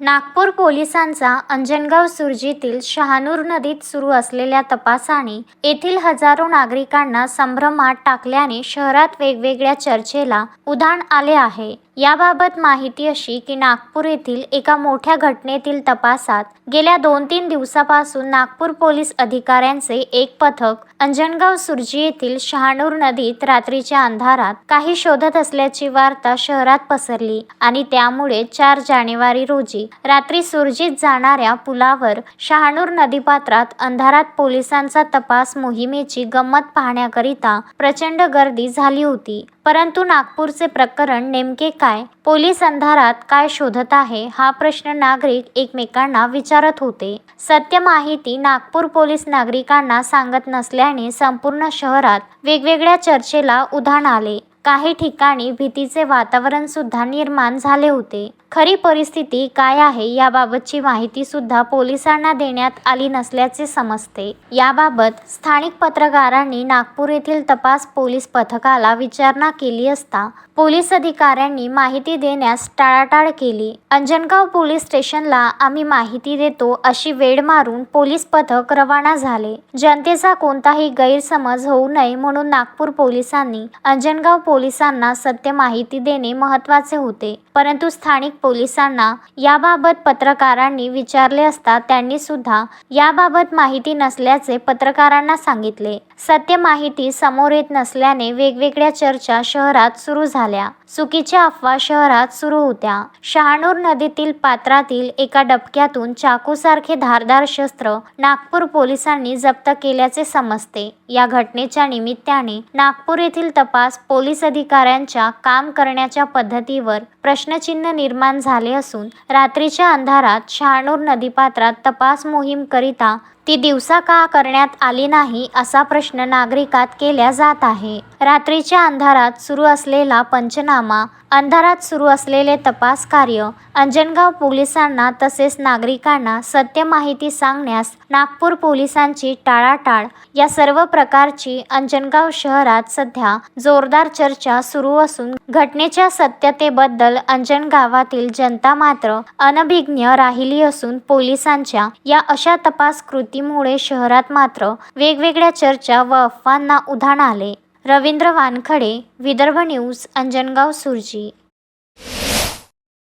नागपूर पोलिसांचा अंजनगाव सुरजीतील शहानूर नदीत सुरू असलेल्या तपासाने येथील हजारो नागरिकांना संभ्रमात टाकल्याने शहरात वेगवेगळ्या चर्चेला उधाण आले आहे। याबाबत माहिती अशी की नागपूर येथील एका मोठ्या घटनेतील तपासात गेल्या 2-3 दिवसापासून नागपूर पोलीस अधिकाऱ्यांचे एक पथक अंजनगाव सुरजी येथील शहानूर नदीत रात्रीच्या अंधारात काही शोधत असल्याची वार्ता शहरात पसरली आणि त्यामुळे 4 जानेवारी रोजी रात्री सुरजीत जाणाऱ्या पुलावर शहानूर नदीपात्रात अंधारात पोलिसांचा तपास मोहिमेची गंमत पाहण्याकरिता प्रचंड गर्दी झाली होती। परंतु नागपूरचे प्रकरण नेमके काय, पोलीस अंधारात काय शोधत आहे हा प्रश्न नागरिक एकमेकांना विचारत होते। सत्य माहिती नागपूर पोलीस नागरिकांना सांगत नसल्याने संपूर्ण शहरात वेगवेगळ्या चर्चेला उधाण आले। काही ठिकाणी भीतीचे वातावरण सुद्धा निर्माण झाले होते। खरी परिस्थिती काय आहे याबाबतची माहिती सुद्धा पोलिसांना देण्यात आली नसल्याचे समजते। याबाबत स्थानिक पत्रकारांनी नागपूर येथील तपास पोलीस पथकाला विचारणा केली असता पोलीस अधिकाऱ्यांनी माहिती देण्यास टाळाटाळ केली। अंजनगाव पोलीस स्टेशनला आम्ही माहिती देतो अशी वेळ मारून पोलीस पथक रवाना झाले। जनतेचा कोणताही गैरसमज होऊ नये म्हणून नागपूर पोलिसांनी अंजनगाव पोलिसांना सत्य माहिती देणे महत्त्वाचे होते। परंतु स्थानिक पोलिसांना याबाबत पत्रकारांनी विचारले असता त्यांनी सुद्धा याबाबत माहिती नसल्याचे पत्रकारांना सांगितले। सत्य माहिती समोर येत नसल्याने वेगवेगळ्या चर्चा शहरात सुरू झाल्या। चुकीच्या अफवा शहरात सुरू होत्या। शहानूर नदीतील पात्रातील एका डबक्यातून चाकूसारखे धारदार शस्त्र नागपूर पोलिसांनी जप्त केल्याचे समजते। या घटनेच्या निमित्ताने नागपूर येथील तपास पोलीस अधिकाऱ्यांच्या काम करण्याच्या पद्धतीवर प्रश्नचिन्ह निर्माण झाले असून रात्रीच्या अंधारात शहानूर नदीपात्रात तपास मोहीम करिता ती दिवसा का करण्यात आली नाही असा प्रश्न नागरिकात केला जात आहे। रात्रीच्या अंधारात सुरू असलेला पंचनामा, अंधारात सुरू असलेले तपास कार्य, अंजनगाव पोलिसांना तसेच नागरिकांना सत्य माहिती सांगण्यास नागपूर पोलिसांची टाळाटाळ या सर्व प्रकारची अंजनगाव शहरात सध्या जोरदार चर्चा सुरू असून घटनेच्या सत्यतेबद्दल अंजनगावातील जनता मात्र अनभिज्ञ राहिली असून पोलिसांच्या या अशा तपास कृतीमुळे शहरात मात्र वेगवेगळ्या चर्चा व अफवांना उधाण आले। रवींद्र वानखडे, विदर्भ न्यूज, अंजनगाव सुरजी।